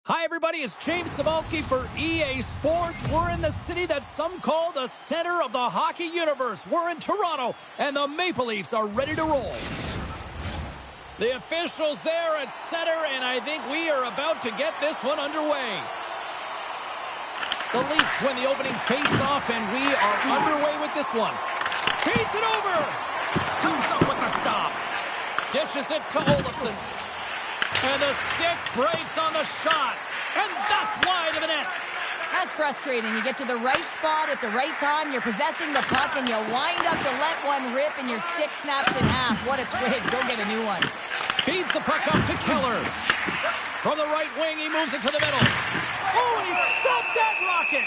Hi, everybody. It's James Cebulski for EA Sports. We're in the city that some call the center of the hockey universe. We're in Toronto, and the Maple Leafs are ready to roll. The officials there at center, and I think we are about to get this one underway. The Leafs win the opening face-off, and we are underway with this one. Feeds it over. Comes up with the stop. Dishes it to Olofsson. And the stick breaks on the shot. And that's wide of the net. That's frustrating. You get to the right spot at the right time. You're possessing the puck, and you wind up to let one rip, and your stick snaps in half. What a twig. Go get a new one. Feeds the puck up to Keller. From the right wing, he moves it to the middle. Oh, and he stopped that rocket.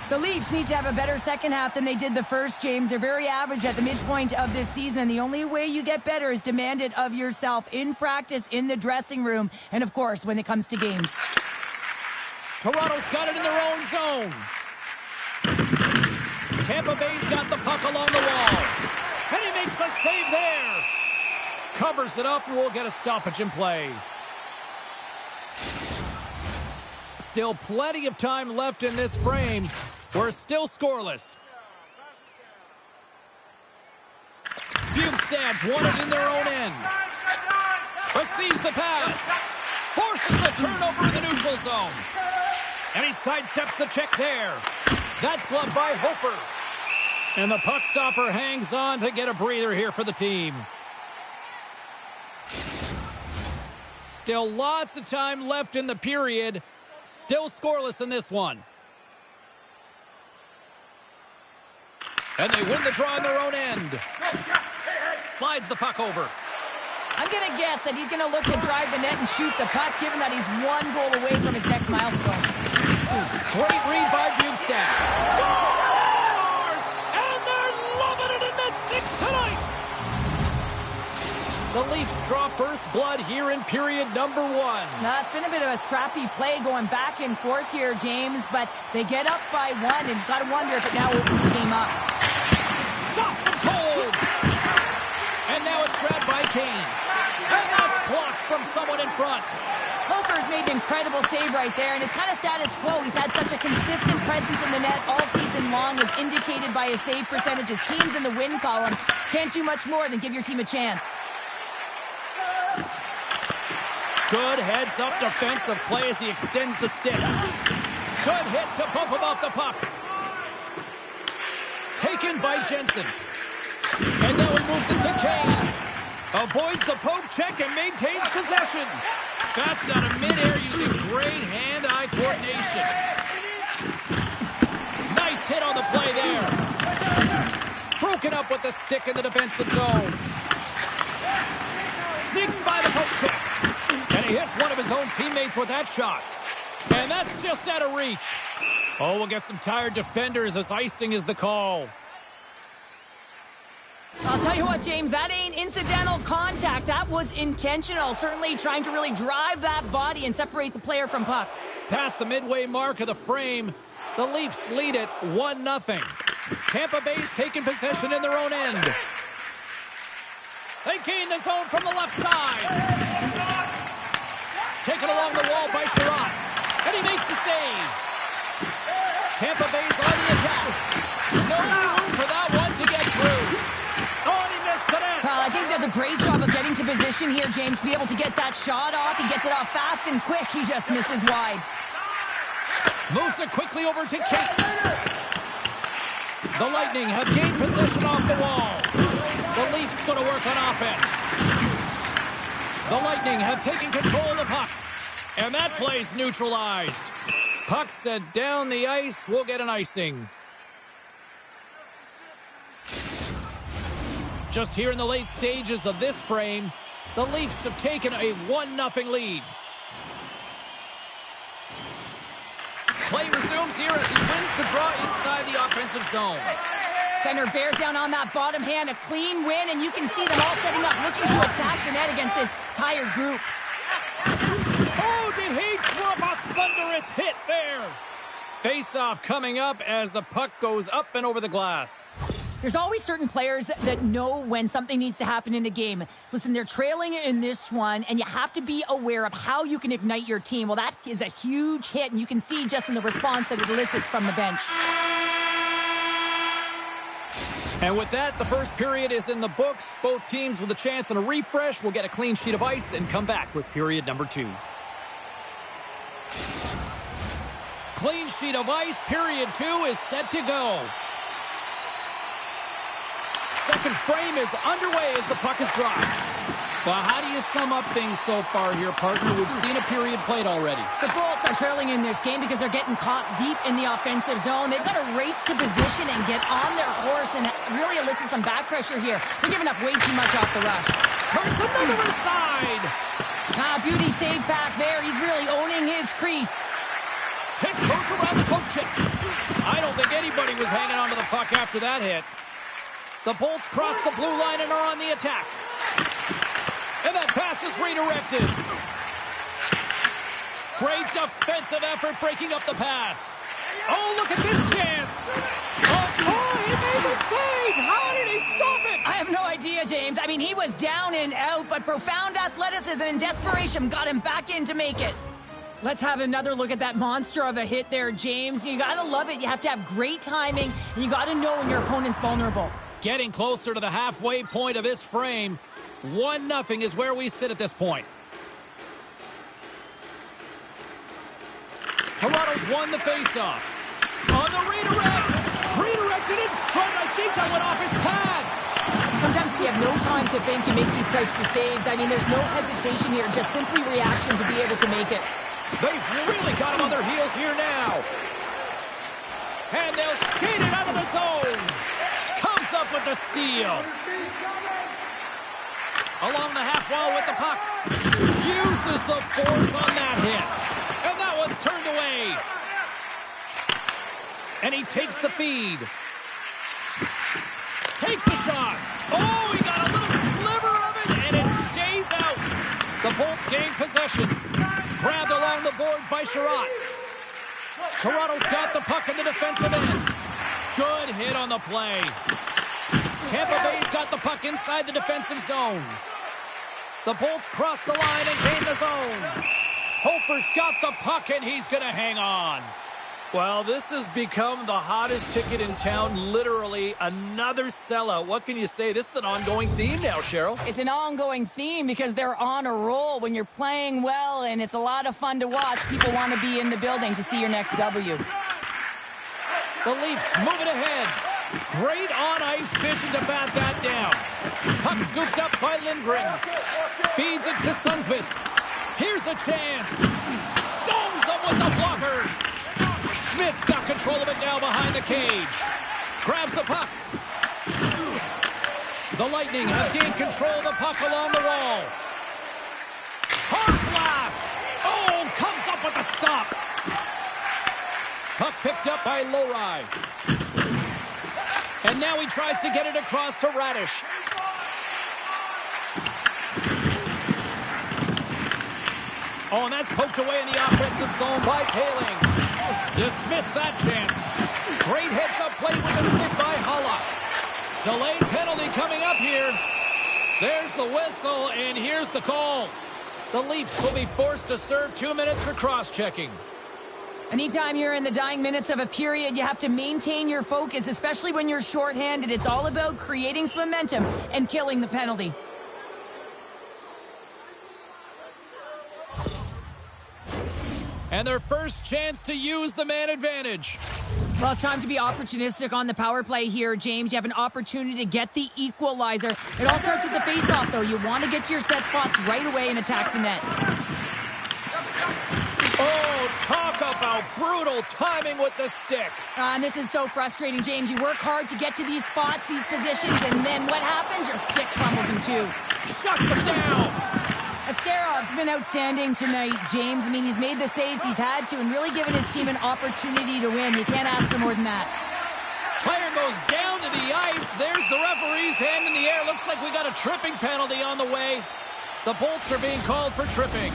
The Leafs need to have a better second half than they did the first, James. They're very average at the midpoint of this season. The only way you get better is demand it of yourself in practice, in the dressing room, and, of course, when it comes to games. Toronto's got it in their own zone. Tampa Bay's got the puck along the wall. And he makes the save there. Covers it up, and we'll get a stoppage in play. Still plenty of time left in this frame. We're still scoreless. Bjugstad's won it in their own end. Receives the pass. Forces the turnover in the neutral zone. And he sidesteps the check there. That's gloved by Hofer. And the puck stopper hangs on to get a breather here for the team. Still lots of time left in the period. Still scoreless in this one. And they win the draw in their own end. Slides the puck over. I'm going to guess that he's going to look to drive the net and shoot the puck, given that he's one goal away from his next milestone. Great read by Bjugstad. Scores! And they're loving it in the sixth tonight. The Leafs draw first blood here in period number one. Now, it's been a bit of a scrappy play going back and forth here, James, but they get up by one, and got to wonder if it now opens the game up. Stops him cold. And now it's grabbed by Kane. And that's blocked from someone in front. Hofer's made an incredible save right there, and it's kind of status quo. He's had such a consistent presence in the net all season long, as indicated by his save percentage. His team's in the win column. Can't do much more than give your team a chance. Good heads-up defensive play as he extends the stick. Good hit to bump him off the puck. Taken by Jensen. And now he moves it to Kane. Avoids the poke check and maintains possession. That's not a mid-air using great hand-eye coordination. Nice hit on the play there. Broken up with the stick in the defensive zone. Sneaks by the poke check. And he hits one of his own teammates with that shot. And that's just out of reach. Oh, we'll get some tired defenders as icing is the call. I'll tell you what, James, that ain't incidental contact. That was intentional. Certainly trying to really drive that body and separate the player from puck. Past the midway mark of the frame. The Leafs lead it 1-0. Tampa Bay's taking possession in their own end. They gain the zone from the left side. Taken along the wall by Sherratt. And he makes the save. Tampa Bay's on the attack. No room for that one to get through. Oh, and he missed the net. Well, I think he does a great job of getting to position here, James. Be able to get that shot off. He gets it off fast and quick. He just misses wide. Moves it quickly over to Kate. The Lightning have gained possession off the wall. The Leafs going to work on offense. The Lightning have taken control of the puck. And that play's neutralized. Puck sent down the ice. We'll get an icing. Just here in the late stages of this frame, the Leafs have taken a 1-0 lead. Play resumes here as he wins the draw inside the offensive zone. Center bears down on that bottom hand. A clean win, and you can see them all setting up, looking to attack the net against this tired group. Oh, did he drop a thunderous hit there? Face-off coming up as the puck goes up and over the glass. There's always certain players that know when something needs to happen in a game. Listen, they're trailing in this one, and you have to be aware of how you can ignite your team. Well, that is a huge hit, and you can see just in the response that it elicits from the bench. And with that, the first period is in the books. Both teams with a chance and a refresh will get a clean sheet of ice and come back with period number 2. Clean sheet of ice, period 2 is set to go. Second frame is underway as the puck is dropped. Well, how do you sum up things so far here, partner? We've seen a period played already. The Bolts are trailing in this game because they're getting caught deep in the offensive zone. They've got to race to position and get on their horse and really elicit some back pressure here. They're giving up way too much off the rush. Turns another aside. Beauty save back there. He's really owning his crease. Tip goes around the poke check. I don't think anybody was hanging on to the puck after that hit. The Bolts cross the blue line and are on the attack. And that pass is redirected. Great defensive effort breaking up the pass. Oh, look at this chance. Oh, he made the save. How did he stop it? I have no idea, James. I mean, he was down and out, but profound athleticism and desperation got him back in to make it. Let's have another look at that monster of a hit there, James. You got to love it. You have to have great timing, and you got to know when your opponent's vulnerable. Getting closer to the halfway point of this frame. 1-0 is where we sit at this point. Toronto's won the faceoff. On the redirect. Redirected in front. I think that went off his pad. Sometimes when you have no time to think, you make these types of saves. I mean, there's no hesitation here. Just simply reaction to be able to make it. They've really got him on their heels here now. And they'll skate it out of the zone. Comes up with the steal. Along the half wall with the puck. Uses the force on that hit. And that one's turned away. And he takes the feed. Takes a shot. Oh, he got a little sliver of it, and it stays out. The Bolts gain possession. Grabbed along the boards by Sherratt. Toronto's got the puck in the defensive end. Good hit on the play. Tampa Bay's got the puck inside the defensive zone. The Bolts cross the line and gain the zone. Hofer's got the puck, and he's going to hang on. Well, this has become the hottest ticket in town, literally another sellout. What can you say? This is an ongoing theme now, Cheryl. It's an ongoing theme because they're on a roll. When you're playing well and it's a lot of fun to watch, people want to be in the building to see your next W. The Leafs moving ahead. Great on-ice vision to bat that down. Puck scooped up by Lindgren. Feeds it to Sundqvist. Here's a chance. Stones him with the blocker. Schmidt's got control of it now behind the cage. Grabs the puck. The Lightning have gained control of the puck along the wall. Hard blast. Oh, comes up with the stop. Puck picked up by Lowry. And now he tries to get it across to Radish. Oh, and that's poked away in the offensive zone by Paling. Dismiss that chance. Great heads-up play with the stick by Hulla. Delayed penalty coming up here. There's the whistle, and here's the call. The Leafs will be forced to serve 2 minutes for cross-checking. Anytime you're in the dying minutes of a period, you have to maintain your focus, especially when you're shorthanded. It's all about creating some momentum and killing the penalty. And their first chance to use the man advantage. Well, it's time to be opportunistic on the power play here, James. You have an opportunity to get the equalizer. It all starts with the face-off, though. You want to get to your set spots right away and attack the net. Oh, talk about brutal timing with the stick. And this is so frustrating, James. You work hard to get to these spots, these positions, and then what happens? Your stick crumbles in two. Shuts him down. Askarov's been outstanding tonight, James. I mean, he's made the saves he's had to and really given his team an opportunity to win. You can't ask for more than that. Player goes down to the ice. There's the referee's hand in the air. Looks like we got a tripping penalty on the way. The Bolts are being called for tripping.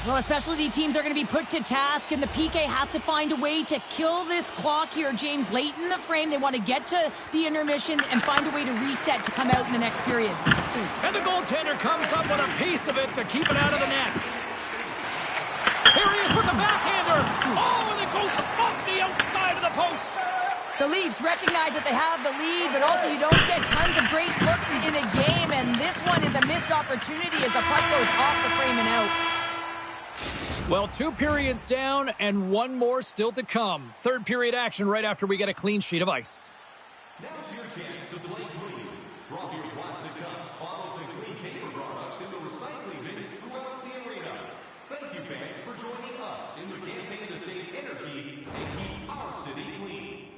Well, specialty teams are going to be put to task, and the PK has to find a way to kill this clock here, James. Late in the frame, they want to get to the intermission and find a way to reset to come out in the next period. And the goaltender comes up with a piece of it to keep it out of the net. Here he is with the backhander. Oh, and it goes off the outside of the post. The Leafs recognize that they have the lead, but also you don't get tons of great looks in a game, and this one is a missed opportunity as the puck goes off the frame and out. Well, 2 periods down and 1 more still to come. Third period action right after we get a clean sheet of ice. Now's your chance to play clean. Drop your plastic cups, bottles, and clean paper products in the recycling bins throughout the arena. Thank you, fans, for joining us in the campaign to save energy and keep our city clean.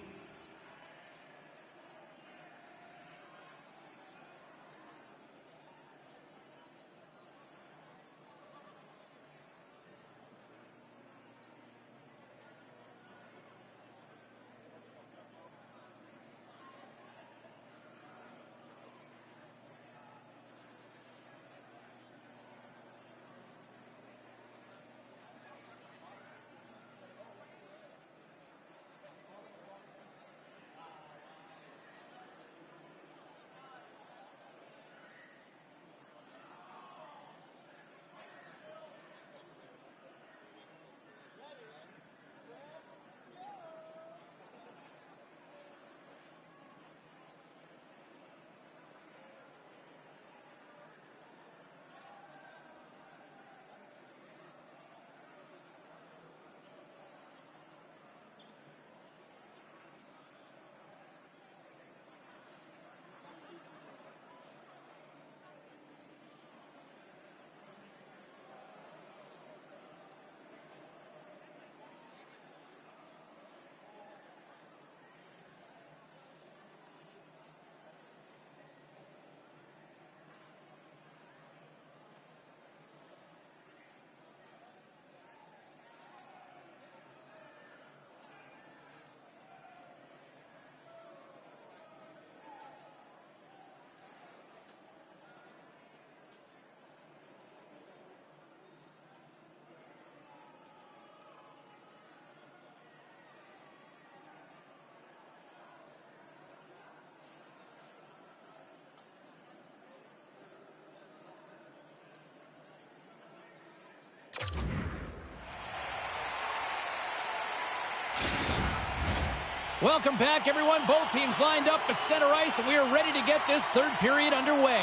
Welcome back, everyone. Both teams lined up at center ice, and we are ready to get this third period underway.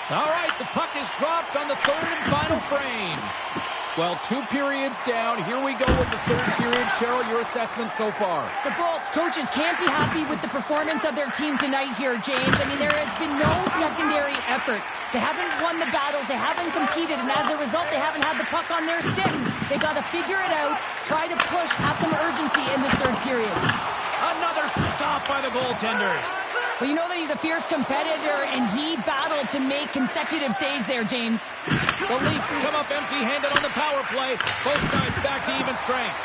All right, the puck is dropped on the third and final frame. Well, 2 periods down. Here we go with the third period. Cheryl, your assessment so far? The Bolts coaches can't be happy with the performance of their team tonight here, James. I mean, there has been no secondary effort. They haven't won the battles. They haven't competed. And as a result, they haven't had the puck on their stick. They got to figure it out, try to push, have some urgency in this third period. Another stop by the goaltender. Well, you know that he's a fierce competitor, and he battled to make consecutive saves there, James. The Leafs come up empty-handed on the power play. Both sides back to even strength.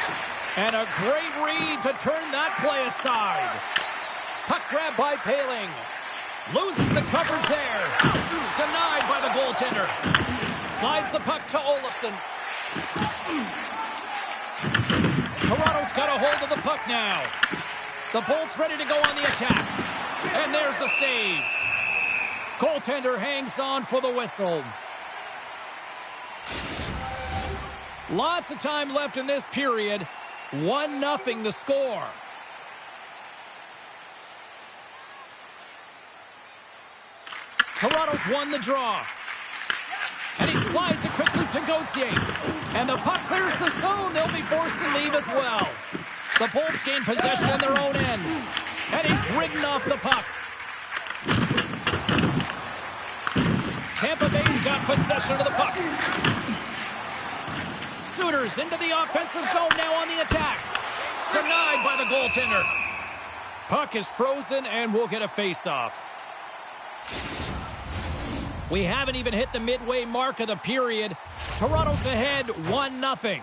And a great read to turn that play aside. Puck grab by Paling. Loses the coverage there. Denied by the goaltender. Slides the puck to Olofsson. Toronto's got a hold of the puck now. The Bolts ready to go on the attack. And there's the save. Goaltender hangs on for the whistle. Lots of time left in this period. 1-0 the score. Toronto's won the draw. And he slides it quickly to Gauthier. And the puck clears the zone. They'll be forced to leave as well. The Bolts gain possession in their own end. And he's ridden off the puck. Tampa Bay's got possession of the puck. Sooners into the offensive zone now on the attack. Denied by the goaltender. Puck is frozen and we'll get a face-off. We haven't even hit the midway mark of the period. Toronto's ahead 1-0.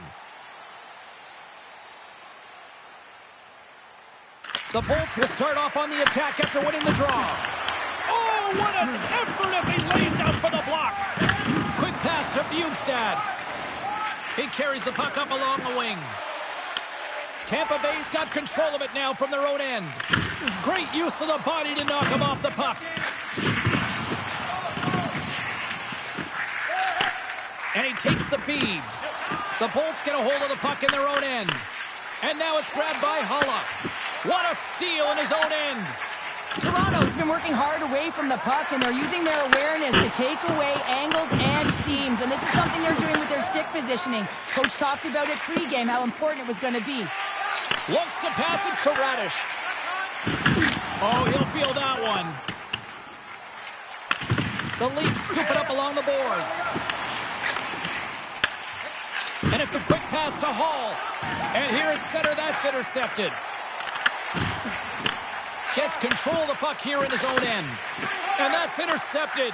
The Bolts will start off on the attack after winning the draw. Oh, what an effort as he lays out for the block. Quick pass to Bjugstad. He carries the puck up along the wing. Tampa Bay's got control of it now from their own end. Great use of the body to knock him off the puck. And he takes the feed. The Bolts get a hold of the puck in their own end. And now it's grabbed by Hulla. What a steal in his own end. Toronto's been working hard away from the puck, and they're using their awareness to take away angles and seams. And this is something they're doing with their stick positioning. Coach talked about it pregame, how important it was going to be. Looks to pass it to Radish. Oh, he'll feel that one. The Leafs scoop it up along the boards. And it's a quick pass to Hall. And here at center, that's intercepted. Gets control of the puck here in his own end. And that's intercepted.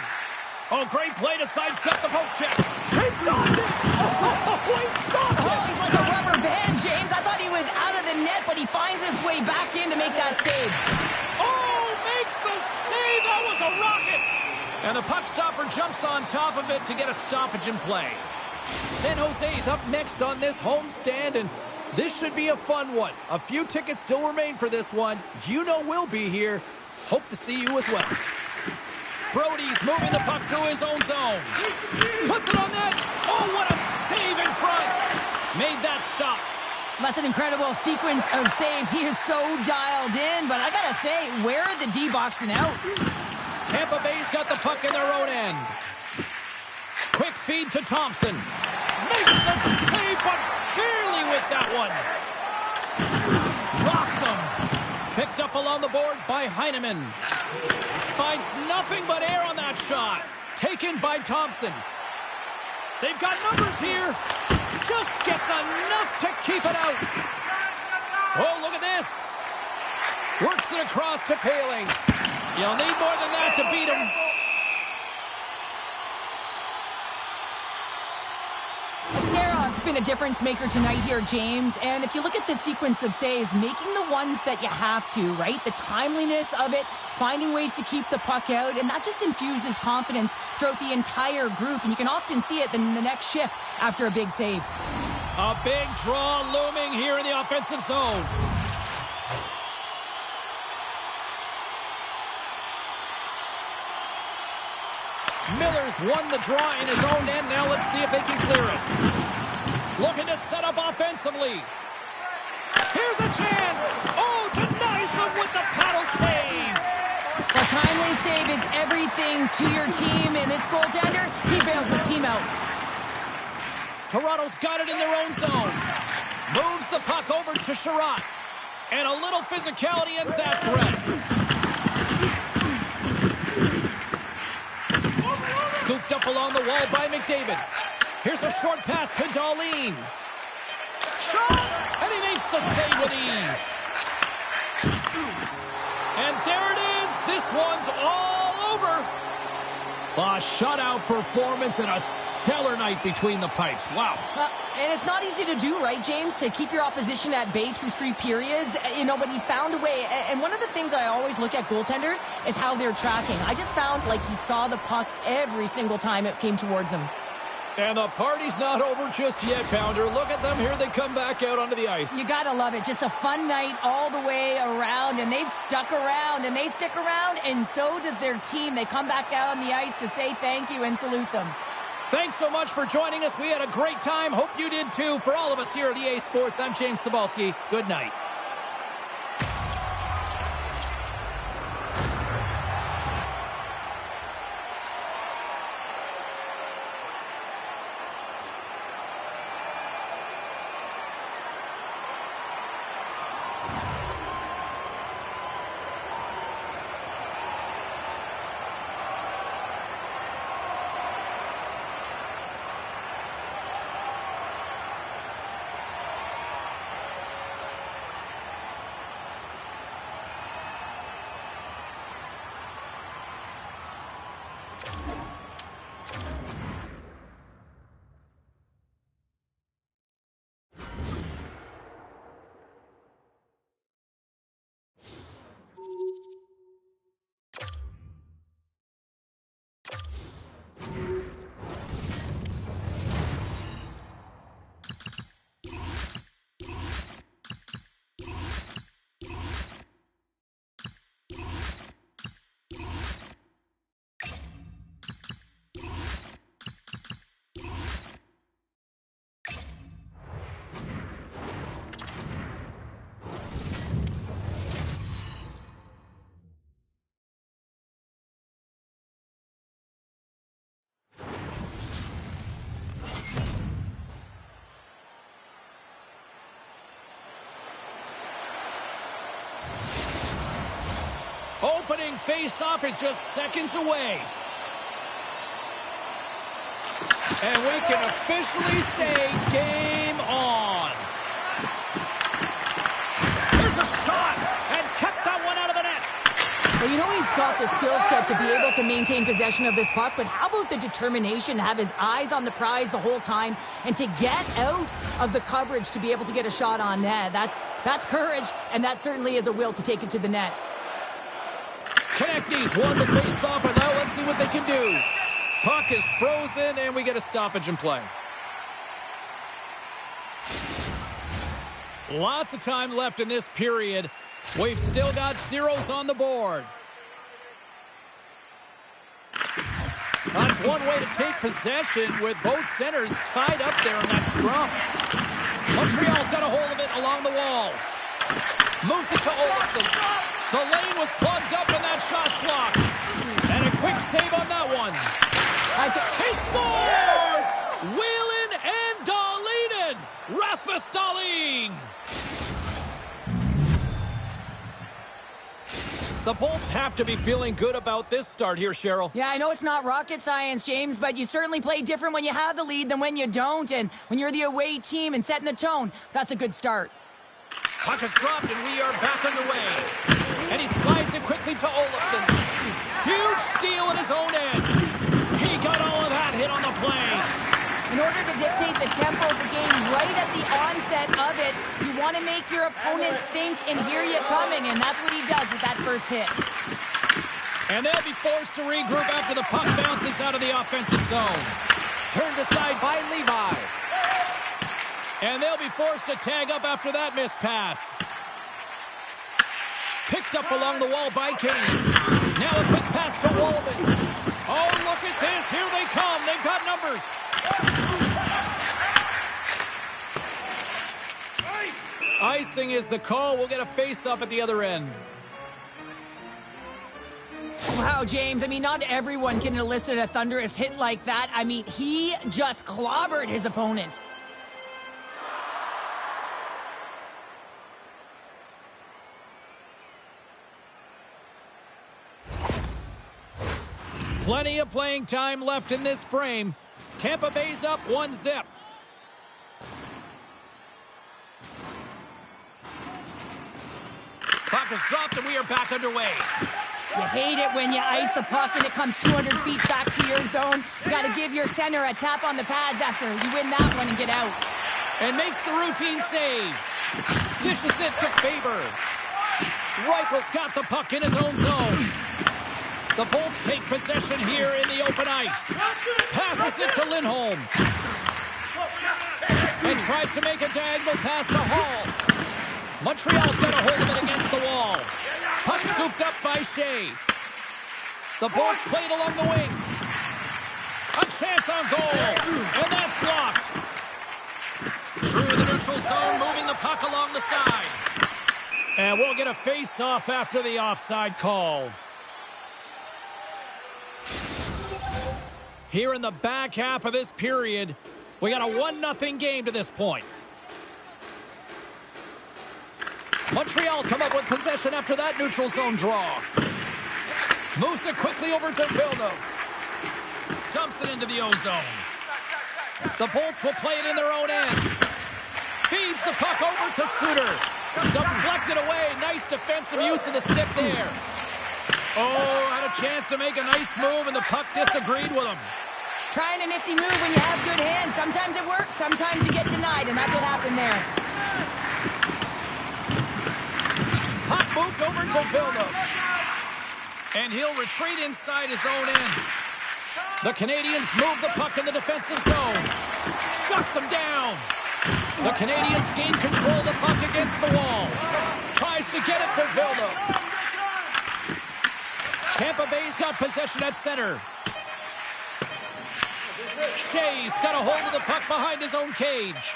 Oh, great play to sidestep the poke check. He stopped it! Oh, he stopped it! Oh, he's like a rubber band, James. I thought he was out of the net, but he finds his way back in to make that save. Oh, makes the save! That was a rocket! And the puck stopper jumps on top of it to get a stoppage in play. San Jose's up next on this homestand, and this should be a fun one. A few tickets still remain for this one. You know we'll be here. Hope to see you as well. Brody's moving the puck to his own zone. Puts it on net. Oh, what a save in front. Made that stop. That's an incredible sequence of saves. He is so dialed in, but I gotta say, where are the D-boxing out? Tampa Bay's got the puck in their own end. Quick feed to Thompson. Makes the save, but barely with that one. Rocks him. Picked up along the boards by Heineman. Finds nothing but air on that shot. Taken by Thompson. They've got numbers here. Just gets enough to keep it out. Oh, look at this. Works it across to Paling. You'll need more than that to beat him. Sara's been a difference maker tonight here, James. And if you look at the sequence of saves, making the ones that you have to, right? The timeliness of it, finding ways to keep the puck out, and that just infuses confidence throughout the entire group. And you can often see it in the next shift after a big save. A big draw looming here in the offensive zone. Miller's won the draw in his own end. Now let's see if they can clear it. Looking to set up offensively. Here's a chance. Oh, denies him with the paddle save. A timely save is everything to your team, and this goaltender, he bails his team out. Toronto's got it in their own zone. Moves the puck over to Sherratt. And a little physicality ends that threat. Scooped up along the wall by McDavid. Here's a short pass to Darlene. Shot! And he makes the save with ease. And there it is. This one's all over. A shutout performance and a stellar night between the pipes. Wow. And it's not easy to do, right, James, to keep your opposition at bay through 3 periods, but he found a way. And one of the things I always look at goaltenders is how they're tracking. I just found like he saw the puck every single time it came towards him. And the party's not over just yet, Pounder. Look at them. Here they come back out onto the ice. You got to love it. Just a fun night all the way around, and they've stuck around, and they stick around, and so does their team. They come back out on the ice to say thank you and salute them. Thanks so much for joining us. We had a great time. Hope you did too. For all of us here at EA Sports, I'm James Cybulski. Good night. Opening face-off is just seconds away. And we can officially say game on. There's a shot, and kept that one out of the net. Well, you know he's got the skill set to be able to maintain possession of this puck, but how about the determination to have his eyes on the prize the whole time and to get out of the coverage to be able to get a shot on net? That's courage, and that certainly is a will to take it to the net. Konechny's won the face-off, and now let's see what they can do. Puck is frozen, and we get a stoppage in play. Lots of time left in this period. We've still got zeros on the board. That's one way to take possession with both centers tied up there in that scrum. Montreal's got a hold of it along the wall. Moves it to Olsen. The lane was plugged up and that shot's blocked. And a quick save on that one. He scores! Wheeling and Dahlin! Rasmus Dahlin! The Bolts have to be feeling good about this start here, Cheryl. Yeah, I know it's not rocket science, James, but you certainly play different when you have the lead than when you don't. And when you're the away team and setting the tone, that's a good start. Puck is dropped, and we are back underway. And he slides it quickly to Olsen. Huge steal at his own end. He got all of that hit on the play. In order to dictate the tempo of the game right at the onset of it, you want to make your opponent think and hear you coming, and that's what he does with that first hit. And they'll be forced to regroup after the puck bounces out of the offensive zone. Turned aside by Levi. And they'll be forced to tag up after that missed pass. Picked up along the wall by Kane. Now a quick pass to Walman. Oh, look at this. Here they come. They've got numbers. Icing is the call. We'll get a face-up at the other end. Wow, James. I mean, not everyone can elicit a thunderous hit like that. I mean, he just clobbered his opponent. Plenty of playing time left in this frame. Tampa Bay's up 1-0. Puck is dropped and we are back underway. You hate it when you ice the puck and it comes 200 feet back to your zone. You got to give your center a tap on the pads after you win that one and get out. And makes the routine save. Dishes it to Faber. Reichel's got the puck in his own zone. The Bolts take possession here in the open ice. Passes it to Lindholm. And tries to make a diagonal pass to Hall. Montreal's got a hold of it against the wall. Puck scooped up by Shea. The Bolts played along the wing. A chance on goal. And that's blocked. Through the neutral zone, moving the puck along the side. And we'll get a face-off after the offside call. Here in the back half of this period, we got a 1-0 game to this point. Montreal's come up with possession after that neutral zone draw. Moves it quickly over to Villeneuve. Dumps it into the O-zone. The Bolts will play it in their own end. Feeds the puck over to Suter. Deflected away. Nice defensive use of the stick there. Oh, had a chance to make a nice move, and the puck disagreed with him. Trying a nifty move when you have good hands. Sometimes it works, sometimes you get denied, and that's what happened there. Puck moved over to Villeneuve. And he'll retreat inside his own end. The Canadians move the puck in the defensive zone. Shuts him down. The Canadians gain control of the puck against the wall. Tries to get it to Villeneuve. Tampa Bay's got possession at center. Shea's got a hold of the puck behind his own cage.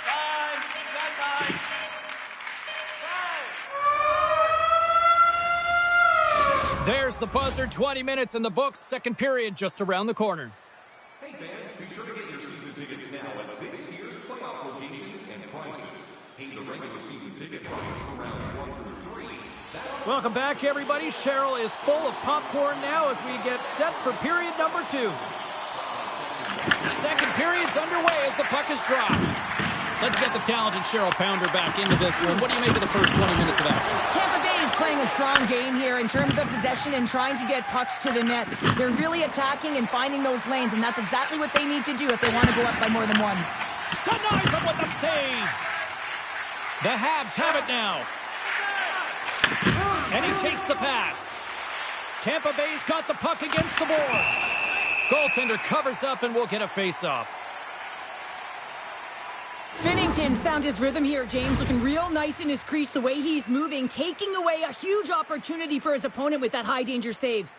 There's the buzzer. 20 minutes in the books. Second period just around the corner. Hey fans, be sure to get your season tickets now at this year's playoff locations and prices. Pay the regular season ticket price for rounds 1 through 3. Welcome back, everybody. Cheryl is full of popcorn now as we get set for period number 2. Second period's underway as the puck is dropped. Let's get the talented Cheryl Pounder back into this one. What do you make of the first 20 minutes of action? Tampa Bay is playing a strong game here in terms of possession and trying to get pucks to the net. They're really attacking and finding those lanes, and that's exactly what they need to do if they want to go up by more than one. Denies him with the save. The Habs have it now. And he takes the pass. Tampa Bay's got the puck against the boards. Goaltender covers up and we'll get a face-off. Binnington's found his rhythm here, James, looking real nice in his crease the way he's moving, taking away a huge opportunity for his opponent with that high-danger save.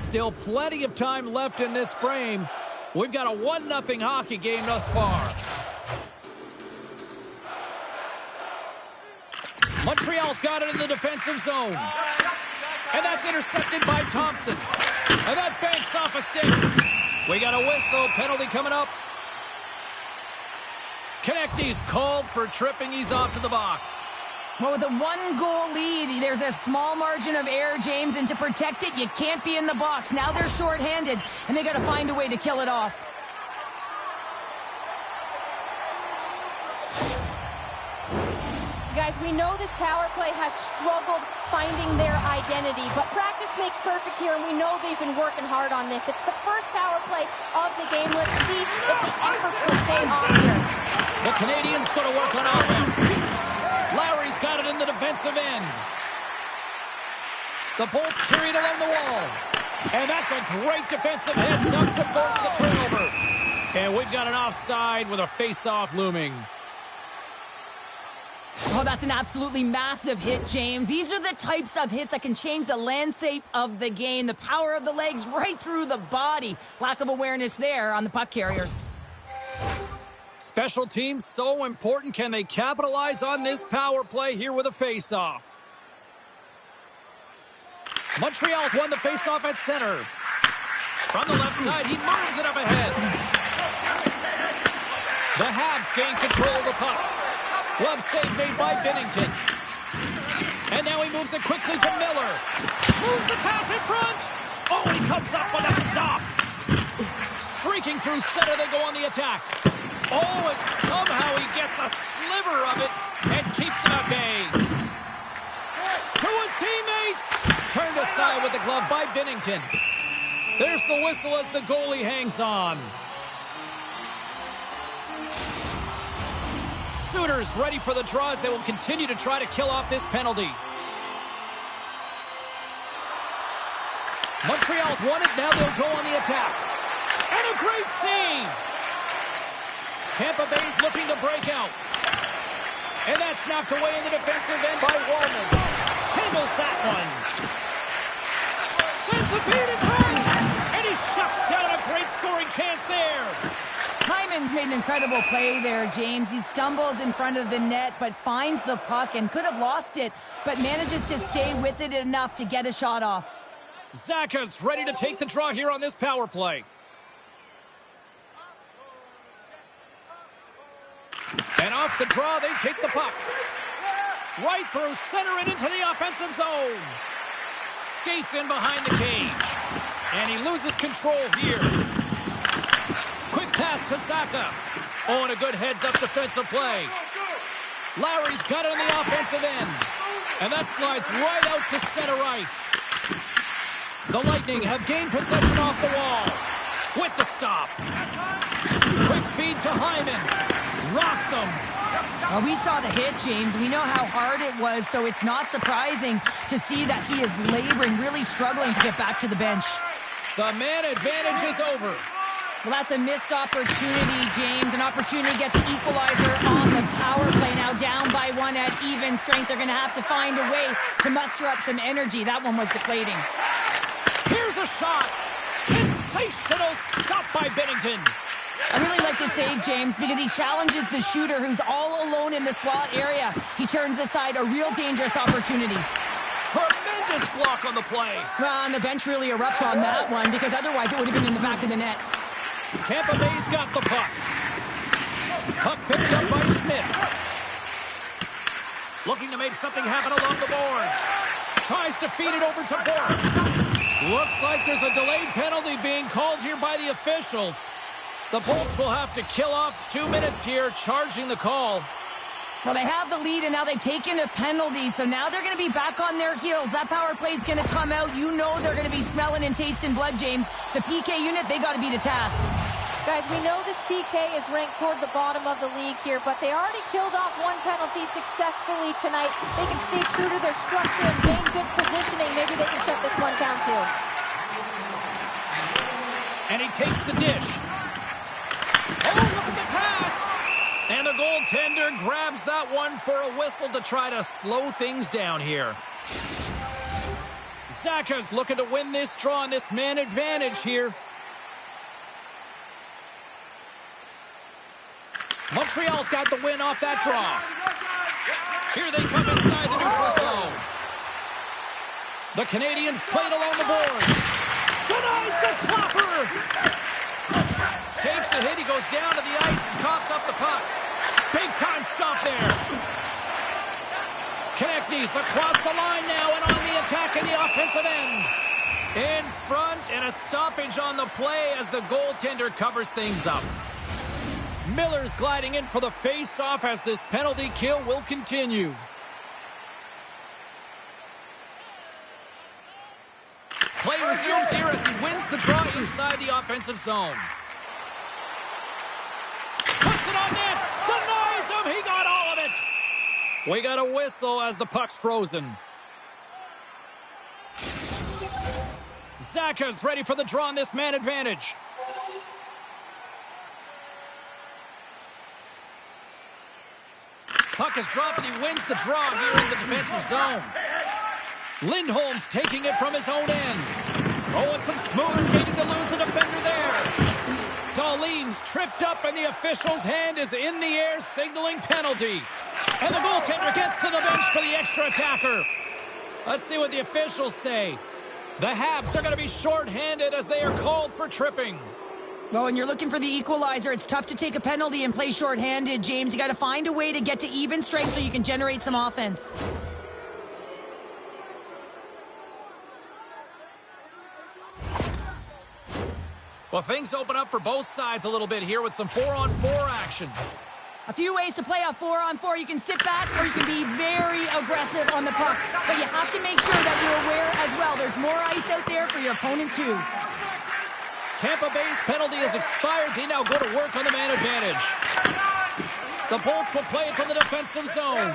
Still plenty of time left in this frame. We've got a 1-0 hockey game thus far. Montreal's got it in the defensive zone. And that's intercepted by Thompson. And that banks off a stick. We got a whistle. Penalty coming up. Konechny's called for tripping. He's off to the box. Well, with a 1-goal lead, there's a small margin of error, James, and to protect it, you can't be in the box. Now they're shorthanded, and they got to find a way to kill it off. Guys, we know this power play has struggled finding their identity, but practice makes perfect here, and we know they've been working hard on this. It's the first power play of the game. Let's see if the efforts will pay off here. The Canadians going to work on offense. Lowry's got it in the defensive end. The Bolts carried along the wall. And that's a great defensive heads-up to force the turnover. And we've got an offside with a face-off looming. Oh, that's an absolutely massive hit, James. These are the types of hits that can change the landscape of the game. The power of the legs right through the body. Lack of awareness there on the puck carrier. Special teams so important. Can they capitalize on this power play here with a face-off? Montreal's won the face-off at center. From the left side, he moves it up ahead. The Habs gain control of the puck. Glove save made by Binnington. And now he moves it quickly to Miller. Moves the pass in front. Oh, he comes up with a stop. Streaking through center, they go on the attack. Oh, and somehow he gets a sliver of it and keeps him at bay. To his teammate. Turned aside with the glove by Binnington. There's the whistle as the goalie hangs on. Sooners ready for the draw as they will continue to try to kill off this penalty. Montreal's won it. Now they'll go on the attack. And a great save. Tampa Bay's looking to break out. And that's knocked away in the defensive end by Wallman. Handles that one. Sends the feed in front. And he shuts down a great scoring chance there. Hyman's made an incredible play there, James. He stumbles in front of the net, but finds the puck and could have lost it, but manages to stay with it enough to get a shot off. Zaka's ready to take the draw here on this power play. And off the draw, they take the puck. Right through center and into the offensive zone. Skates in behind the cage. And he loses control here. Quick pass to Zaka. Oh, and a good heads-up defensive play. Lowry's got it on the offensive end. And that slides right out to center ice. The Lightning have gained possession off the wall. With the stop. Quick feed to Hyman. Rocks him. Well, we saw the hit, James. We know how hard it was, so it's not surprising to see that he is laboring, really struggling to get back to the bench. The man advantage is over. Well, that's a missed opportunity, James. An opportunity to get the equalizer on the power play. Now down by one at even strength. They're going to have to find a way to muster up some energy. That one was deflating. Here's a shot. Sensational stop by Binnington. I really like this save, James, because he challenges the shooter who's all alone in the slot area. He turns aside a real dangerous opportunity. Tremendous block on the play. Well, and the bench really erupts on that one because otherwise it would have been in the back of the net. Tampa Bay's got the puck. Puck picked up by Schmidt. Looking to make something happen along the boards. Tries to feed it over to Bork. Looks like there's a delayed penalty being called here by the officials. The Bolts will have to kill off 2 minutes here, charging the call. Well, they have the lead, and now they've taken a penalty, so now they're going to be back on their heels. That power play is going to come out. You know they're going to be smelling and tasting blood, James. The PK unit, they got to be to task. Guys, we know this PK is ranked toward the bottom of the league here, but they already killed off one penalty successfully tonight. They can stay true to their structure and gain good positioning. Maybe they can shut this one down, too. And he takes the dish. Oh, look at the pass! And the goaltender grabs that one for a whistle to try to slow things down here. Zaka's looking to win this draw and this man advantage here. Montreal's got the win off that draw. Here they come inside the neutral zone. The Canadians played along the boards. Denies the clapper! Takes the hit, he goes down to the ice and coughs up the puck. Big time stop there. Konechny's across the line now and on the attack in the offensive end. In front and a stoppage on the play as the goaltender covers things up. Miller's gliding in for the face-off as this penalty kill will continue. Play resumes here as he wins the draw inside the offensive zone. Puts it on net. Denies him. He got all of it. We got a whistle as the puck's frozen. Zaka's ready for the draw on this man advantage. Puck is dropped and he wins the draw here in the defensive zone. Lindholm's taking it from his own end. Oh, and some smooth skating to lose the defender there. Dahlin's tripped up and the official's hand is in the air signaling penalty. And the goaltender gets to the bench for the extra attacker. Let's see what the officials say. The Habs are going to be shorthanded as they are called for tripping. Well, when you're looking for the equalizer, it's tough to take a penalty and play shorthanded, James. You got to find a way to get to even strength so you can generate some offense. Well, things open up for both sides a little bit here with some 4-on-4 action. A few ways to play a 4-on-4. You can sit back or you can be very aggressive on the puck. But you have to make sure that you're aware as well. There's more ice out there for your opponent too. Tampa Bay's penalty has expired. They now go to work on the man advantage. The Bolts will play it from the defensive zone.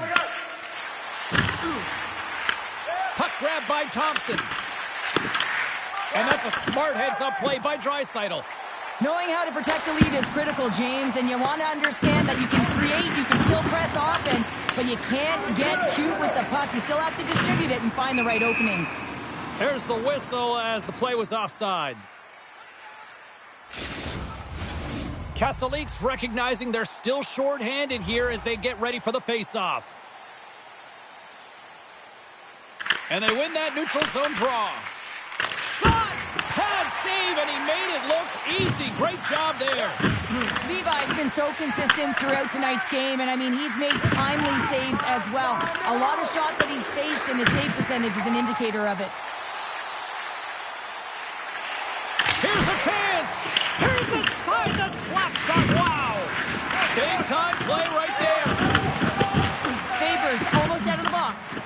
Puck grabbed by Thompson. And that's a smart heads-up play by Draisaitl. Knowing how to protect the lead is critical, James, and you want to understand that you can create, you can still press offense, but you can't get cute with the puck. You still have to distribute it and find the right openings. There's the whistle as the play was offside. Castellique's recognizing they're still short-handed here as they get ready for the face-off. And they win that neutral zone draw. Shot! Pad save, and he made it look easy. Great job there. Levi's been so consistent throughout tonight's game, and I mean, he's made timely saves as well. A lot of shots that he's faced, and his save percentage is an indicator of it. Here's a chance. Here's a side, the slap shot. Wow. Big time play right there. Favors almost out of the box.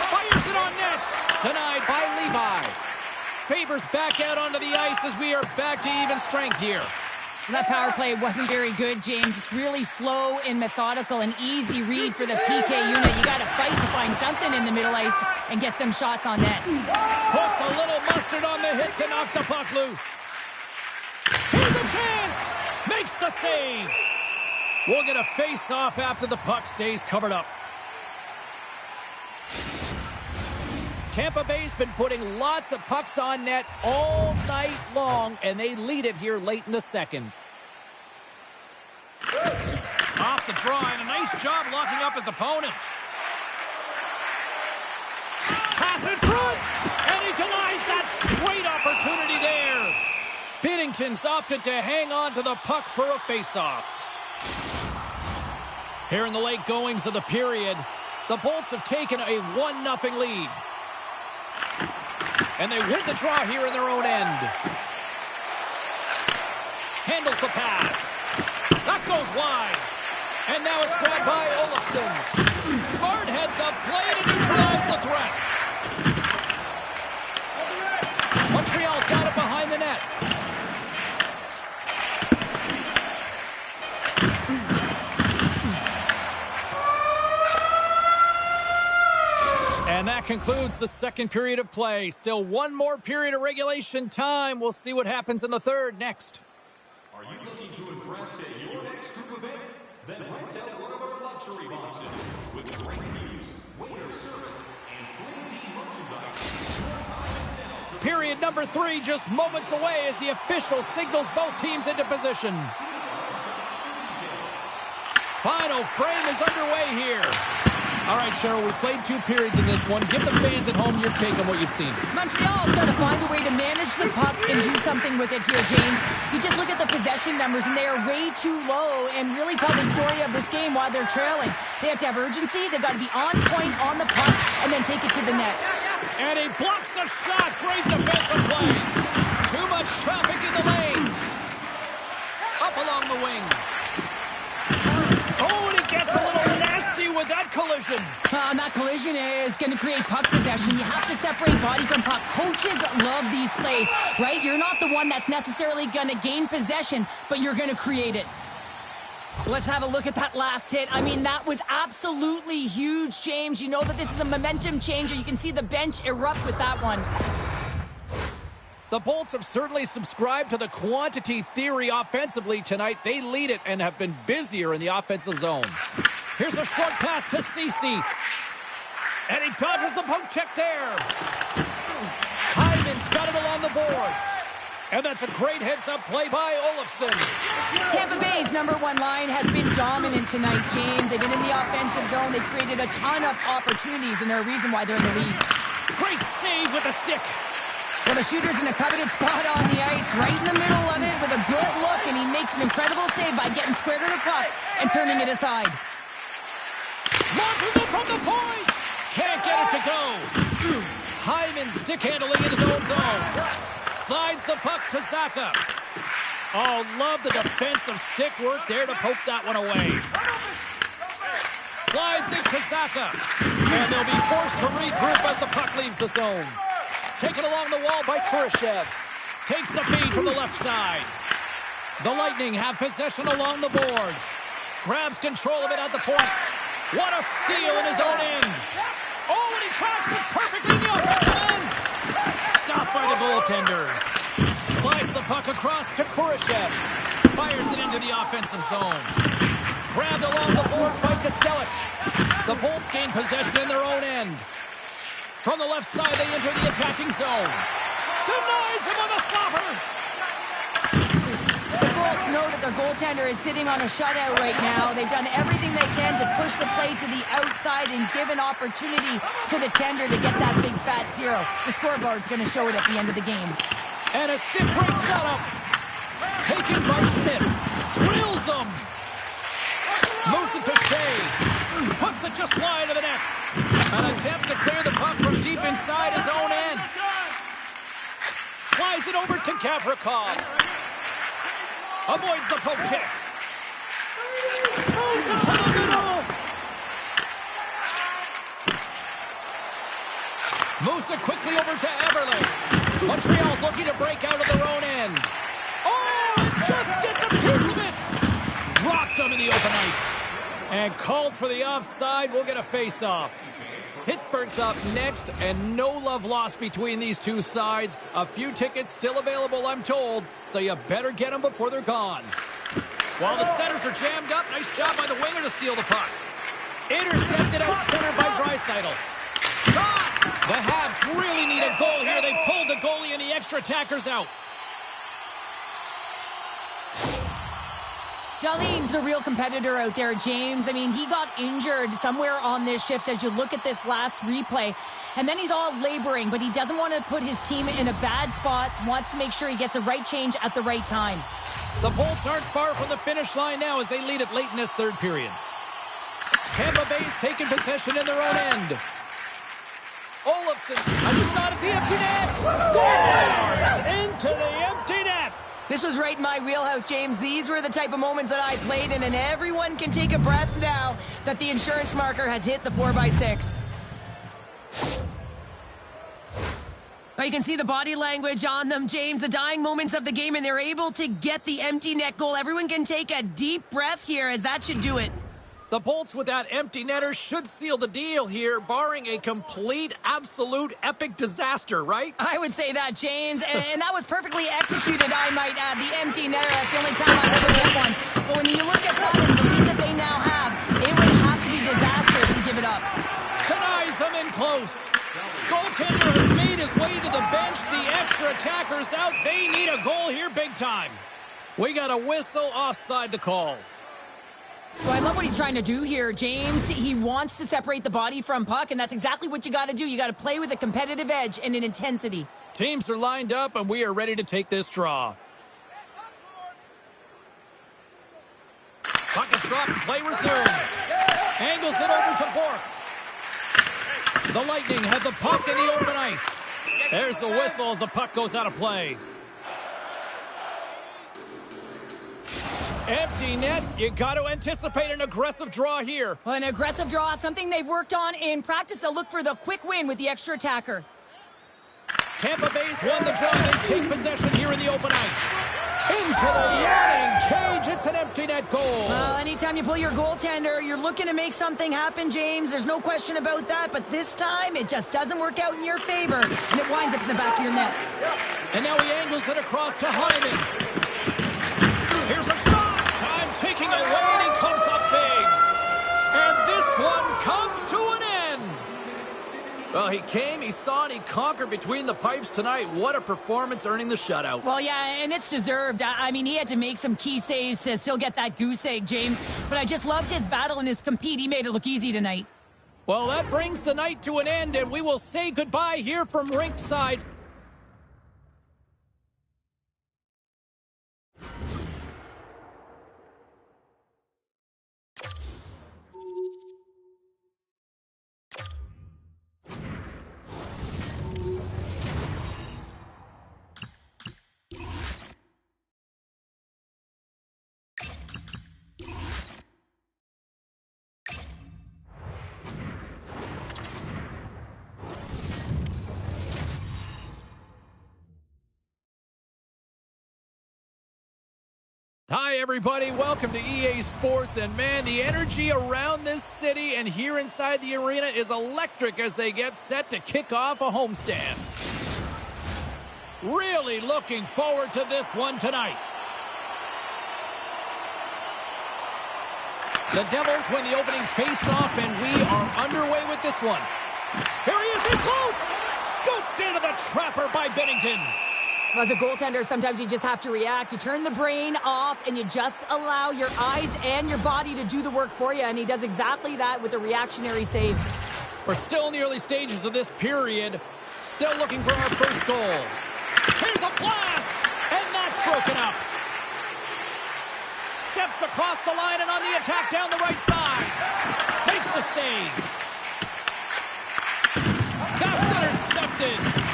Fires it on net. Denied by Levi. Favors back out onto the ice as we are back to even strength here. That power play wasn't very good, James. It's really slow and methodical, an easy read for the PK unit. You got to fight to find something in the middle ice and get some shots on net. Puts a little mustard on the hit to knock the puck loose. Here's a chance. Makes the save. We'll get a face-off after the puck stays covered up. Tampa Bay's been putting lots of pucks on net all night long, and they lead it here late in the second. Off the draw, and a nice job locking up his opponent. Pass in front, and he denies that great opportunity there. Binnington's opted to hang on to the puck for a face-off. Here in the late goings of the period, the Bolts have taken a 1-0 lead. And they win the draw here in their own end. Handles the pass. That goes wide. And now it's grabbed by Olofsson. Smart heads up play to neutralize the threat. Montreal's got it behind the net. And that concludes the second period of play. Still one more period of regulation time. We'll see what happens in the third next. Are you looking to impress at your next group event? Then rent out one of our luxury boxes with great views, waiter service, and free team merchandise. Period number 3 just moments away as the official signals both teams into position. Final frame is underway here. All right, Cheryl, we played 2 periods in this one. Give the fans at home your take on what you've seen. Montreal's got to find a way to manage the puck and do something with it here, James. You just look at the possession numbers, and they are way too low and really tell the story of this game while they're trailing. They have to have urgency. They've got to be on point on the puck and then take it to the net. And he blocks the shot. Great defensive play. Too much traffic in the lane. Up along the wing. Oh, and he gets a little nasty with that collision. And that collision is going to create puck possession. You have to separate body from puck. Coaches love these plays, right? You're not the one that's necessarily going to gain possession, but you're going to create it. Let's have a look at that last hit. I mean, that was absolutely huge, James. You know that this is a momentum changer. You can see the bench erupt with that one. The Bolts have certainly subscribed to the quantity theory offensively tonight. They lead it and have been busier in the offensive zone. Here's a short pass to Ceci. And he dodges the poke check there. Hyman's got it along the boards. And that's a great heads-up play by Olofsson. Tampa Bay's number 1 line has been dominant tonight, James. They've been in the offensive zone. They've created a ton of opportunities, and they're a reason why they're in the lead. Great save with the stick. Well, the shooter's in a coveted spot on the ice, right in the middle of it with a good look, and he makes an incredible save by getting square to the puck and turning it aside. Launches it from the point. Can't get it to go. Hyman stick handling in his own zone. Slides the puck to Zacha. Oh, love the defensive stick work there to poke that one away. Slides it to Zacha. And they'll be forced to regroup as the puck leaves the zone. Taken along the wall by Khrushchev. Takes the feed from the left side. The Lightning have possession along the boards. Grabs control of it at the point. What a steal in his own end. Oh, and he tracks it perfectly in the offensive end. Stopped by the goaltender. Slides the puck across to Kurashev. Fires it into the offensive zone. Grabbed along the boards by Kostelic. The Bolts gain possession in their own end. From the left side, they enter the attacking zone. Denies him on the stopper. The Bolts know that their goaltender is sitting on a shutout right now. They've done everything they can to push the play to the outside and give an opportunity to the tender to get that big fat zero. The scoreboard's going to show it at the end of the game. And a stick break setup. Taken by Schmidt. Drills him. Moves it to Shea. Puts it just wide of the net. An attempt to clear the puck from deep inside his own end. Slides it over to Gavrikov. Avoids the poke check. Moves it to the middle. Moves it quickly over to Everly. Montreal's looking to break out of their own end. Oh, it just gets a piece of it. Dropped him in the open ice. And called for the offside. We'll get a face-off. Pittsburgh's up next, and no love lost between these two sides. A few tickets still available, I'm told, so you better get them before they're gone. While the centers are jammed up, nice job by the winger to steal the puck. Intercepted at center by Draisaitl. Shot! The Habs really need a goal here. They pulled the goalie and the extra attackers out. Dahlin's a real competitor out there, James. I mean, he got injured somewhere on this shift as you look at this last replay. And then he's all laboring, but he doesn't want to put his team in a bad spot. Wants to make sure he gets a right change at the right time. The Bolts aren't far from the finish line now as they lead it late in this third period. Tampa Bay's taking possession in their own end. Olofsson, a shot at the empty net. Scores into the empty net. This was right in my wheelhouse, James. These were the type of moments that I played in, and everyone can take a breath now that the insurance marker has hit the 4x6. Well, you can see the body language on them, James, the dying moments of the game, and they're able to get the empty net goal. Everyone can take a deep breath here, as that should do it. The Bolts with that empty netter should seal the deal here, barring a complete, absolute, epic disaster, right? I would say that, James, and that was perfectly executed, I might add. The empty netter, that's the only time I've ever hit one. But when you look at that and the lead that they now have, it would have to be disastrous to give it up. Denies them in close. Goaltender has made his way to the bench. The extra attacker's out. They need a goal here big time. We got a whistle offside to call. So I love what he's trying to do here, James. He wants to separate the body from puck, and that's exactly what you got to do. You got to play with a competitive edge and an intensity. Teams are lined up, and we are ready to take this draw. Puck is dropped, play resumes. Angles it over to Bork. The Lightning have the puck in the open ice. There's the whistle as the puck goes out of play. Empty net. You got to anticipate an aggressive draw here. Well, an aggressive draw, something they've worked on in practice. They'll look for the quick win with the extra attacker. Tampa Bay's won the draw. They take possession here in the open ice. Into the yawning cage. It's an empty net goal. Well, anytime you pull your goaltender, you're looking to make something happen, James. There's no question about that. But this time, it just doesn't work out in your favor. And it winds up in the back of your net. And now he angles it across to Hyman. Here's a shot. Taking away, and he comes up big. And this one comes to an end. Well, he came, he saw, and he conquered between the pipes tonight. What a performance, earning the shutout. Well, yeah, and it's deserved. I mean, he had to make some key saves to still get that goose egg, James. But I just loved his battle and his compete. He made it look easy tonight. Well, that brings the night to an end, and we will say goodbye here from rinkside. Hi, everybody. Welcome to EA Sports. And, man, the energy around this city and here inside the arena is electric as they get set to kick off a homestand. Really looking forward to this one tonight. The Devils win the opening faceoff, and we are underway with this one. Here he is in close. Scooped into the trapper by Bennington. As a goaltender, sometimes you just have to react. You turn the brain off, and you just allow your eyes and your body to do the work for you, and he does exactly that with a reactionary save. We're still in the early stages of this period. Still looking for our first goal. Here's a blast, and that's broken up. Steps across the line and on the attack down the right side. Makes the save. That's intercepted.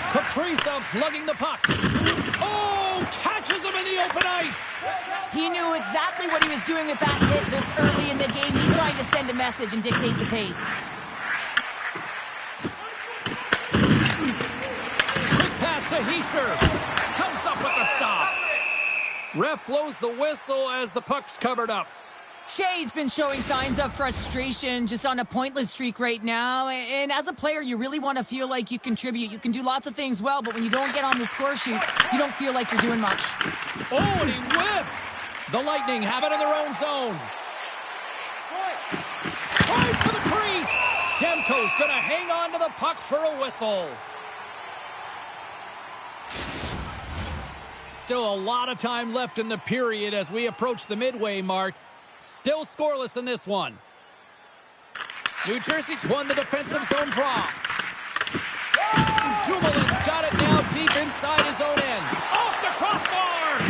Kaprizov's lugging the puck. Oh, catches him in the open ice. He knew exactly what he was doing with that hit this early in the game. He's trying to send a message and dictate the pace. Quick pass to Heischer. Comes up with the stop. Ref blows the whistle as the puck's covered up. Shea's been showing signs of frustration, just on a pointless streak right now. And as a player, you really want to feel like you contribute. You can do lots of things well, but when you don't get on the score sheet, you don't feel like you're doing much. Oh, and he whiffs. The Lightning have it in their own zone. Tries to the crease. Demko's going to hang on to the puck for a whistle. Still a lot of time left in the period as we approach the midway mark. Still scoreless in this one. New Jersey's won the defensive zone draw. Dumoulin's got it now deep inside his own end. Off the crossbar!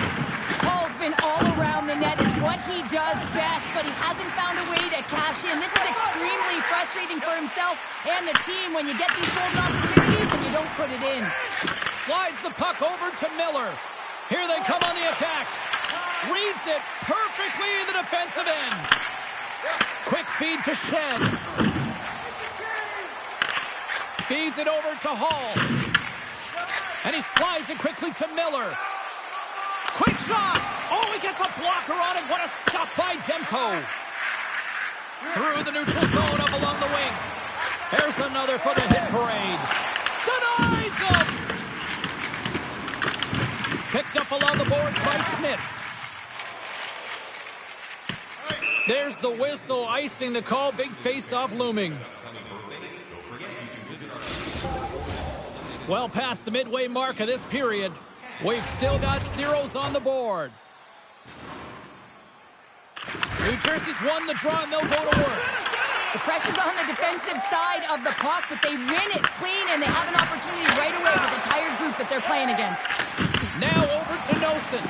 Paul's been all around the net. It's what he does best, but he hasn't found a way to cash in. This is extremely frustrating for himself and the team when you get these golden opportunities and you don't put it in. Slides the puck over to Miller. Here they come on the attack. Reads it perfectly in the defensive end. Quick feed to Shen. Feeds it over to Hall. And he slides it quickly to Miller. Quick shot. Oh, he gets a blocker on it. What a stop by Demko. Through the neutral zone up along the wing. There's another for the hit parade. Denies him. Picked up along the boards by Schmidt. There's the whistle, icing the call. Big face-off looming. Well past the midway mark of this period. We've still got zeros on the board. New Jersey's won the draw, and they'll go to work. The pressure's on the defensive side of the puck, but they win it clean, and they have an opportunity right away with the tired group that they're playing against. Now over to Nosen.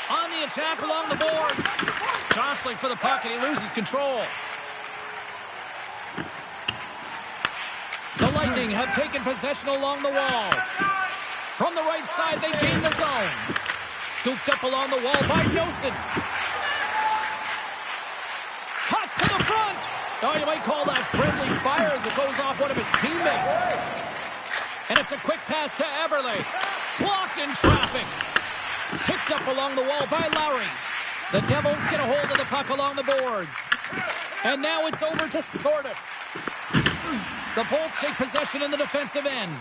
On the attack along the boards. Jostling for the puck, and he loses control. The Lightning have taken possession along the wall. From the right side, they gain the zone. Scooped up along the wall by Nosen. Cuts to the front. Oh, you might call that friendly fire as it goes off one of his teammates. And it's a quick pass to Eberle. Blocked in traffic. Picked up along the wall by Lowry. The Devils get a hold of the puck along the boards. And now it's over to Sordiff. The Bolts take possession in the defensive end.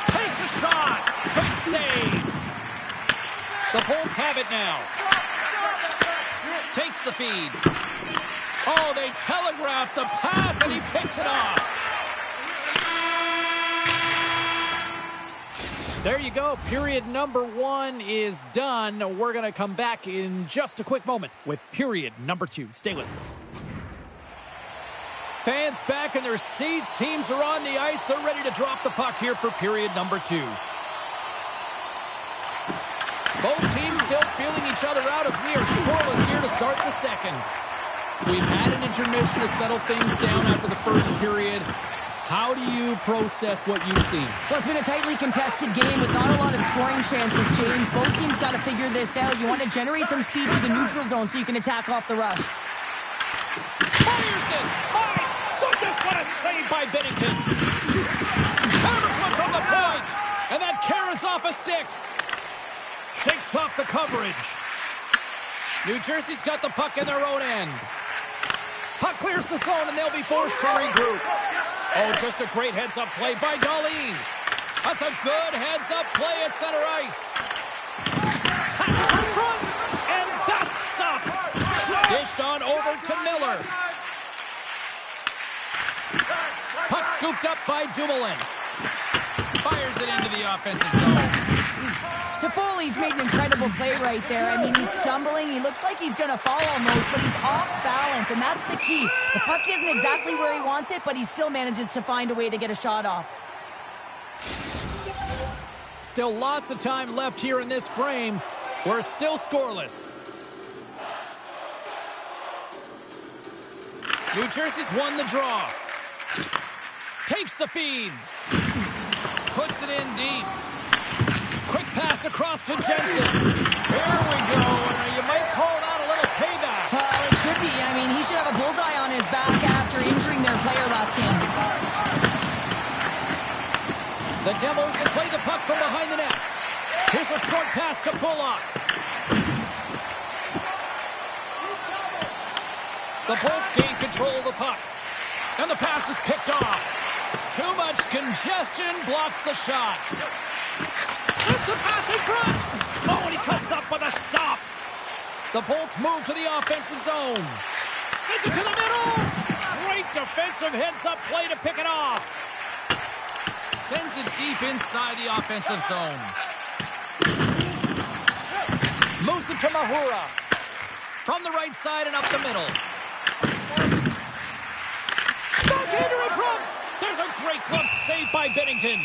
Takes a shot. Big save. The Bolts have it now. Takes the feed. Oh, they telegraph the pass, and he picks it off. There you go. Period number 1 is done. We're going to come back in just a quick moment with period number 2. Stay with us. Fans back in their seats. Teams are on the ice. They're ready to drop the puck here for period number 2. Both teams still feeling each other out as we are scoreless here to start the second. We've had an intermission to settle things down after the first period. How do you process what you've seen? Well, it's been a tightly contested game with not a lot of scoring chances, James. Both teams got to figure this out. You want to generate some speed to the neutral zone so you can attack off the rush. Myerson! My goodness, what a save by Bennington! Hammers one from the point! And that carries off a stick. Shakes off the coverage. New Jersey's got the puck in their own end. Puck clears the zone, and they'll be forced to regroup. Oh, just a great heads-up play by Darlene. That's a good heads-up play at center ice. Passes in front, and that's stopped. Dished on over to Miller. Puck scooped up by Dumoulin. Fires it into the offensive zone. Toffoli's made an incredible play right there. I mean, he's stumbling. He looks like he's going to fall almost, but he's off balance, and that's the key. The puck isn't exactly where he wants it, but he still manages to find a way to get a shot off. Still lots of time left here in this frame. We're still scoreless. New Jersey's won the draw. Takes the feed. Puts it in deep. Quick pass across to Jensen. There we go. And you might call that a little payback. Well, it should be. I mean, he should have a bullseye on his back after injuring their player last game. The Devils will play the puck from behind the net. Here's a short pass to Bullock. The Bolts gain control of the puck. And the pass is picked off. Too much congestion blocks the shot. It's a pass in front. Oh, and he comes up with a stop. The Bolts move to the offensive zone. Sends it to the middle. Great defensive heads-up play to pick it off. Sends it deep inside the offensive zone. Moves it to Mahura. From the right side and up the middle. Backhander in front. There's a great glove save by Bennington.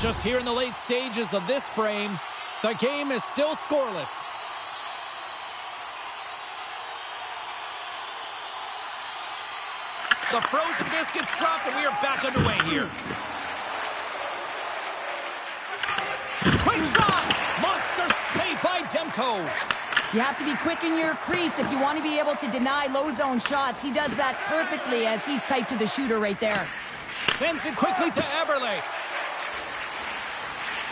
Just here in the late stages of this frame, the game is still scoreless. The frozen biscuits dropped, and we are back underway here. Quick shot! Monster save by Demko. You have to be quick in your crease if you want to be able to deny low zone shots. He does that perfectly as he's tight to the shooter right there. Sends it quickly to Eberle.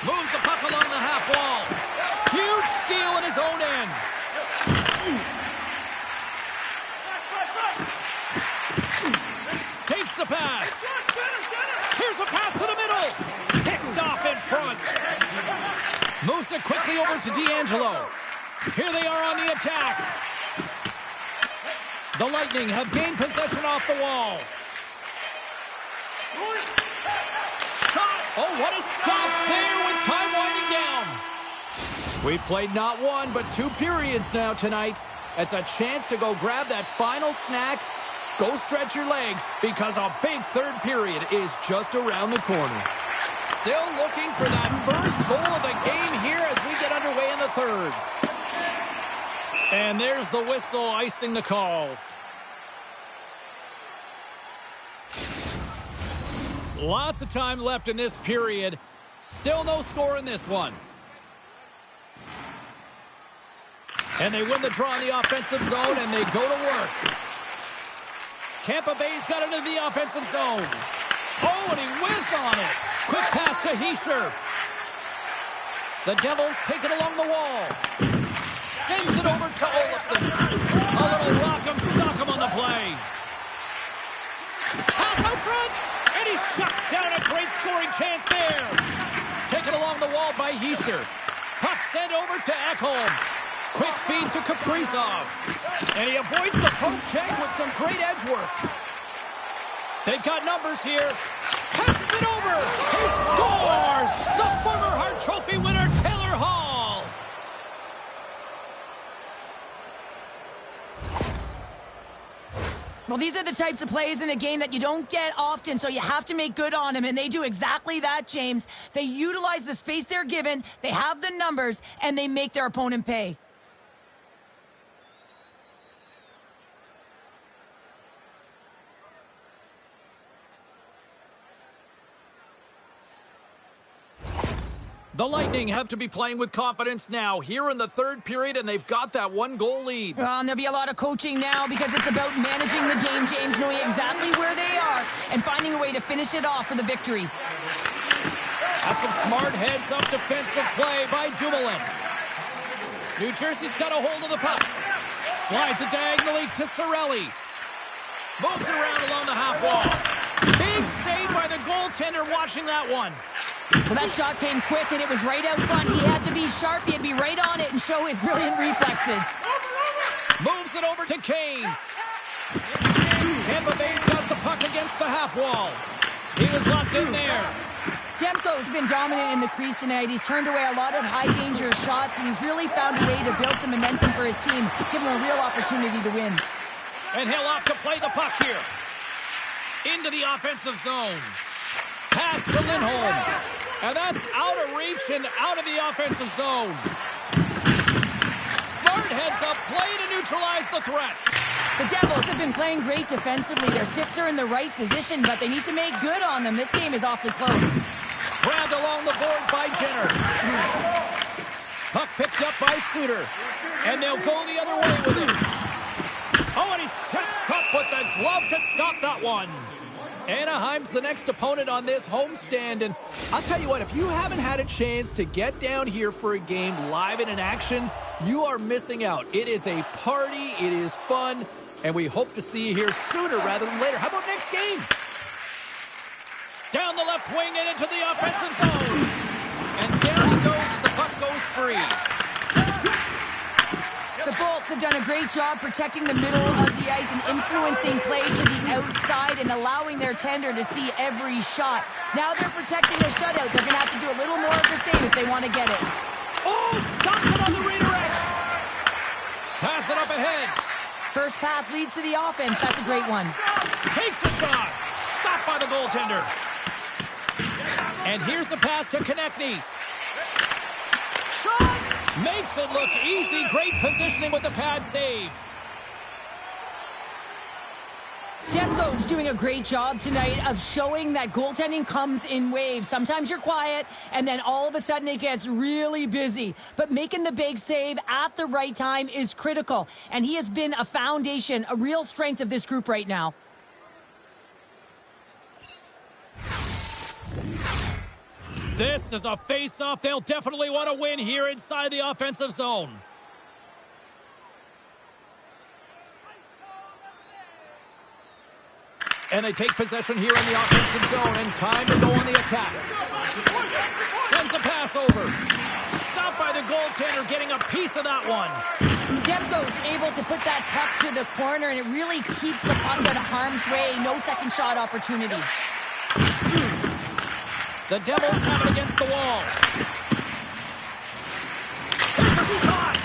Moves the puck along the half wall. Huge steal in his own end. Takes the pass. Here's a pass to the middle. Picked off in front. Moves it quickly over to D'Angelo. Here they are on the attack. The Lightning have gained possession off the wall. Shot! Oh, what a stop there with time winding down. We've played not one, but 2 periods now tonight. It's a chance to go grab that final snack. Go stretch your legs, because a big third period is just around the corner. Still looking for that first goal of the game here as we get underway in the third. And there's the whistle icing the call. Lots of time left in this period. Still no score in this one. And they win the draw in the offensive zone, and they go to work. Tampa Bay's got it into the offensive zone. Oh, and he whiffs on it. Quick pass to Hischier. The Devils take it along the wall. Sends it over to Olofsson. A little rock'em sock'em on the play. Pass out front, and he shuts down a great scoring chance there. Taken along the wall by Hischier. Puck sent over to Ekholm. Quick feed to Kaprizov. And he avoids the poke check with some great edge work. They've got numbers here. Passes it over. He scores! The former Hart Trophy winner, Taylor Hall. Well, these are the types of plays in a game that you don't get often, so you have to make good on them, and they do exactly that, James. They utilize the space they're given, they have the numbers, and they make their opponent pay. The Lightning have to be playing with confidence now here in the third period, and they've got that 1-goal lead. And there'll be a lot of coaching now because it's about managing the game, James, knowing exactly where they are and finding a way to finish it off for the victory. That's some smart heads-up defensive play by Dumoulin. New Jersey's got a hold of the puck. Slides it diagonally to Cirelli. Moves it around along the half wall. Big save by the goaltender watching that one. Well, that shot came quick, and it was right out front. He had to be sharp. He had to be right on it and show his brilliant reflexes. Moves it over to Kane. Tampa Bay's got the puck against the half wall. He was locked in there. Demko's been dominant in the crease tonight. He's turned away a lot of high-danger shots, and he's really found a way to build some momentum for his team, give him a real opportunity to win. And he'll opt to play the puck here. Into the offensive zone. Pass to Lindholm. And that's out of reach and out of the offensive zone. Smart heads-up play to neutralize the threat. The Devils have been playing great defensively. Their sticks are in the right position, but they need to make good on them. This game is awfully close. Grabbed along the boards by Jenner. Puck picked up by Suter. And they'll go the other way with it. Oh, and he steps up with the glove to stop that one. Anaheim's the next opponent on this homestand, and I'll tell you what, if you haven't had a chance to get down here for a game live and in action, you are missing out. It is a party, it is fun, and we hope to see you here sooner rather than later. How about next game? Down the left wing and into the offensive zone. And down he goes as the puck goes free. The Bolts have done a great job protecting the middle of the ice and influencing play to the outside and allowing their tender to see every shot. Now they're protecting the shutout. They're going to have to do a little more of the same if they want to get it. Oh, stop it on the redirect. Pass it up ahead. First pass leads to the offense. That's a great one. Takes a shot. Stopped by the goaltender. And here's the pass to Konechny. Shot! Makes it look easy. Great positioning with the pad save. Demko's doing a great job tonight of showing that goaltending comes in waves. Sometimes you're quiet, and then all of a sudden it gets really busy. But making the big save at the right time is critical. And he has been a foundation, a real strength of this group right now. This is a face-off they'll definitely want to win here inside the offensive zone. And they take possession here in the offensive zone, and time to go on the attack. Sends a pass over. Stopped by the goaltender, getting a piece of that one. Demko's able to put that puck to the corner, and it really keeps the puck out of harm's way. No second shot opportunity. The Devils have it against the wall. There's a shot.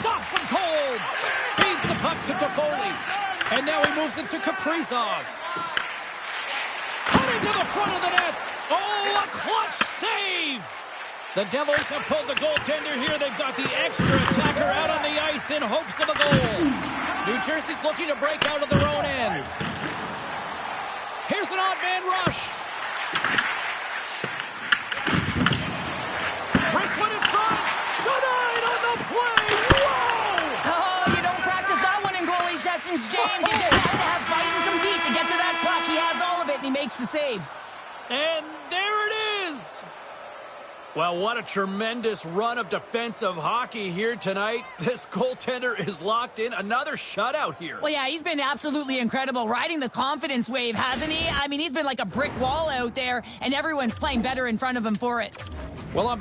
Stops him cold. Feeds the puck to Toffoli. And now he moves it to Kaprizov. Cutting to the front of the net. Oh, a clutch save. The Devils have pulled the goaltender here. They've got the extra attacker out on the ice in hopes of a goal. New Jersey's looking to break out of their own end. Here's an odd man rush. Wristlet in front. Denied on the play. Whoa! Oh, you don't practice that one in goalie sessions, James. You just have to have fight and compete to get to that puck. He has all of it, and he makes the save. And there it is. Well, what a tremendous run of defensive hockey here tonight. This goaltender is locked in. Another shutout here. Well, yeah, he's been absolutely incredible, riding the confidence wave, hasn't he? I mean, he's been like a brick wall out there, and everyone's playing better in front of him for it. Well, on